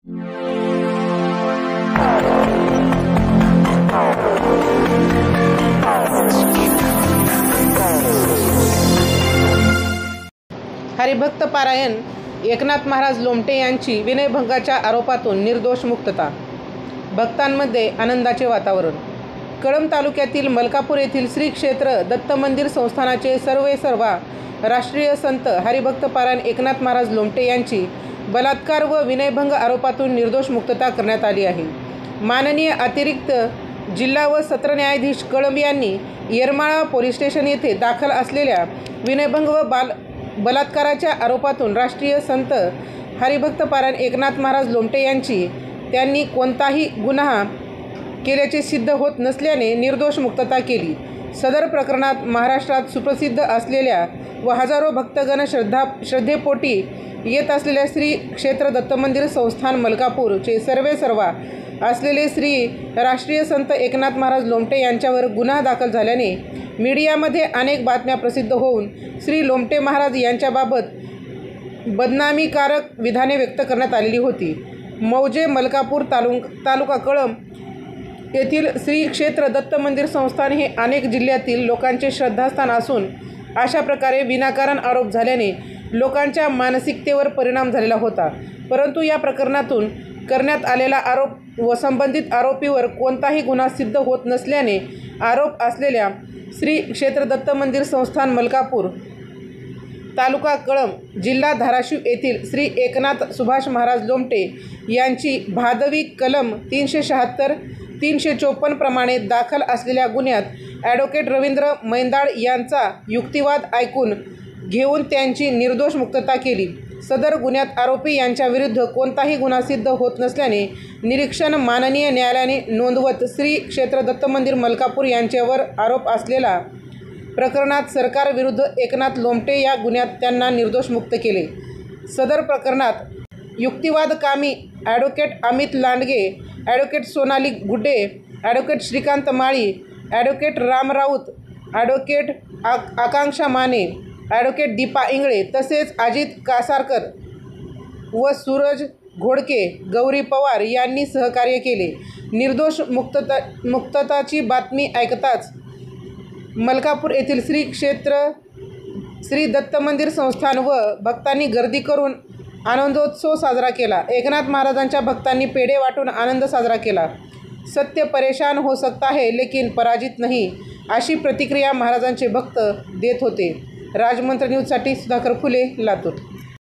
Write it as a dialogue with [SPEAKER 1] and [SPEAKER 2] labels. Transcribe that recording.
[SPEAKER 1] हरिभक्त पारायण एकनाथ महाराज लोमटे यांची विनयभंगाच्या आरोपातून निर्दोष मुक्तता. भक्तांमध्ये आनंदाचे वातावरण. कळंब तालुक्यातील मलकापूर येथील श्री क्षेत्र दत्त मंदिर संस्थानाचे सर्वेसर्वा राष्ट्रीय संत हरिभक्त पारायण एकनाथ महाराज लोमटे यांची बलात्कार व विनयभंग आरोपातून निर्दोष मुक्तता करण्यात आली आहे. माननीय अतिरिक्त जिल्हा व सत्र न्यायाधीश कळंब यांनी येरमाळा पोलीस स्टेशन येथे दाखल असलेल्या विनयभंग व बलात्काराच्या आरोपातून राष्ट्रीय संत हरिभक्त पारायण एकनाथ महाराज लोमटे यांची त्यांनी कोणताही गुन्हा केल्याचे सिद्ध होत नसल्याने निर्दोष मुक्तता केली. सदर प्रकरणात महाराष्ट्रात सुप्रसिद्ध असलेल्या व हजारो भक्तगण श्रद्धेपोटी येत असलेल्या श्री क्षेत्र दत्त मंदिर संस्थान मलकापूरचे सर्वेसर्वा असलेले श्री राष्ट्रीय संत एकनाथ महाराज लोमटे यांच्यावर गुन्हा दाखल झाल्याने मीडियामध्ये अनेक बातम्या प्रसिद्ध होऊन श्री लोमटे महाराज यांच्याबाबत बदनामीकारक विधाने व्यक्त करण्यात आलेली होती. मौजे मलकापूर तालुका कळंब येथील श्री क्षेत्र दत्त मंदिर संस्थान हे अनेक जिल्ह्यातील लोकांचे श्रद्धास्थान असून अशा प्रकारे विनाकारण आरोप झाल्याने लोकांच्या मानसिकतेवर परिणाम झालेला होता. परंतु या प्रकरणातून करण्यात आलेला आरोप व संबंधित आरोपीवर कोणताही गुन्हा सिद्ध होत नसल्याने आरोप असलेल्या श्री क्षेत्र दत्त मंदिर संस्थान मलकापूर तालुका कळंब जिल्हा धाराशिव येथील श्री एकनाथ सुभाष महाराज लोमटे यांची भादवी कलम 376 354 प्रमाणे दाखल असलेल्या गुन्ह्यात ॲडव्होकेट रवींद्र मैंदाळ यांचा युक्तिवाद ऐकून घेऊन त्यांची निर्दोष मुक्तता केली. सदर गुन्ह्यात आरोपी यांच्या विरुद्ध कोणताही गुन्हा सिद्ध होत नसल्याने निरीक्षण माननीय न्यायालयाने नोंदवत श्री क्षेत्र दत्त मंदिर मलकापूर यांच्यावर आरोप असलेला प्रकरणात सरकार विरुद्ध एकनाथ लोमटे या गुन्ह्यात त्यांना निर्दोष मुक्त केले. सदर प्रकरणात युक्तिवादकामी ॲडव्होकेट अमित लांडगे, ॲडव्होकेट सोनाली गुड्डे, ॲडव्होकेट श्रीकांत माळी, ॲडव्होकेट राम राऊत, ॲडव्होकेट आकांक्षा माने, ॲडव्होकेट दीपा इंगळे तसेच अजित कासारकर व सूरज घोडके, गौरी पवार यांनी सहकार्य केले. निर्दोष मुक्तताची बातमी ऐकताच मलकापूर येथील श्री क्षेत्र श्री दत्त मंदिर संस्थान व भक्तांनी गर्दी करून आनंदोत्सव साजरा केला. एकनाथ महाराजांच्या भक्तांनी पेढे वाटून आनंद साजरा केला. सत्य परेशान हो सकता है लेकिन पराजित नहीं, अशी प्रतिक्रिया महाराजांचे भक्त देत होते. राजमंत्र न्यूजसाठी सुधाकर फुले, लातूर.